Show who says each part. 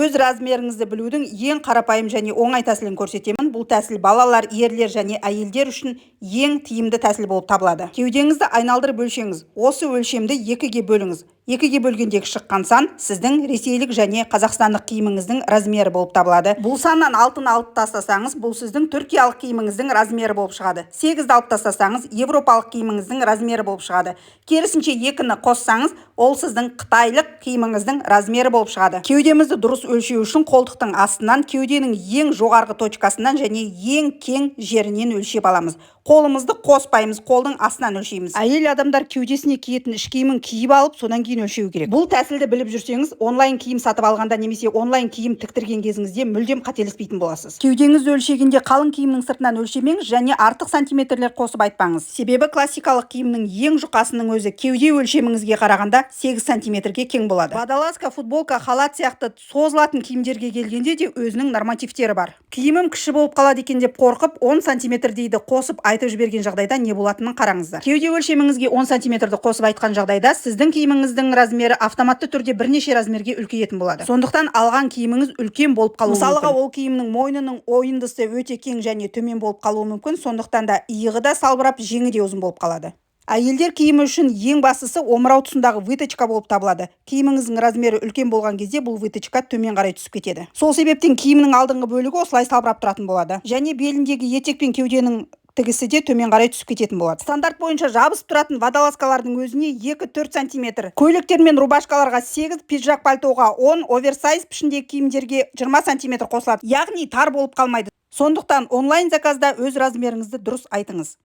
Speaker 1: өз размеріңізді білудің ең қарапайым және оңай тәсілін көрсетемін. Бұл тәсіл балалар, ерлер және әйелдер үшін ең тиімді тәсіл болып табылады. Кеудеңізді айналдырып өлшеңіз. Осы өлшемді 2-ге бөліңіз. 2-ге бөлгендегі шыққан сан сіздің ресейлік және қазақстандық киіміңіздің размері болып табылады. Бұл саннан 6-ны алып тастасаңыз, бұл сіздің түркиялық киіміңіздің размері болып шығады. 8-ді алып тастасаңыз, европалық киіміңіздің размері болып шығады. Керісінше 2-ні қоссаңыз, ол сіздің қытайлық киіміңіздің размері болып шығады. Кеудемізді дұрыс өлшеу үшін қолтықтың астынан, кеуденің ең жоғарғы точкасынан және ең кең жерінен өлшеп аламыз. Қолымызды қоспаймыз, қолдың астынан өлшейміз. Әйел адамдар кеудесіне киетін іш киімін киіп алып, содан кейін өлшеу керек. Бұл тәсілді біліп жүрсеңіз, онлайн киім сатып алғанда немесе онлайн киім тіктірген кезіңізде мүлдем қателеспейтін боласыз. Кеудеңізді өлшегенде қалың киімнің сыртынан өлшемеңіз және артық сантиметрлер қосып айтпаңыз. Себебі классикалық киімнің ең жұқасының өзі кеуде өлшеміңізге қарағанда 8 сантиметрге кең болады. Водолазка, футболка, халат сияқты созылатын киімдерге келгенде де өзінің нормативтері бар. Киімім кіші болып қалады екен деп қорқып, 10 сантиметр дейді қосып айтып жіберген жағдайда не болатынын қараңыздар. Кеуде өлшеміңізге 10 сантиметрді қосып айтқан жағдайда сіздің киіміңіздің размері автоматты түрде бірнеше размерге үлкейетін болады. Сондықтан алған киіміңіз үлкен болып қалуы мүмкін. Мысалға, ол киімнің мойнының ойындысы өте кең және төмен болып қалуы мүмкін. Сондықтан да иығы да салбырап, жеңі де ұзын болып қалады. Әйелдер киімі үшін ең бастысы омырау тұсындағы выточка болып табылады. Киіміңіздің размері үлкен болған кезде бұл выточка төмен қарай түсіп кетеді. Сол себептен киімнің алдыңғы бөлігі осылай салбырап тұратын болады. Және беліндегі етек пен кеуденің тігісі де төмен қарай түсіп кететін болады. Стандарт бойынша жабысып тұратын водолазкалардың өзіне 2-4 сантиметр, көйлектер мен рубашкаларға 8, пиджак пальтоға 10, оверсайз пішіндегі киімдерге 20 сантиметр қосылады. Яғни тар болып қалмайды. Сондықтан онлайн заказда өз размеріңізді дұрыс айтыңыз.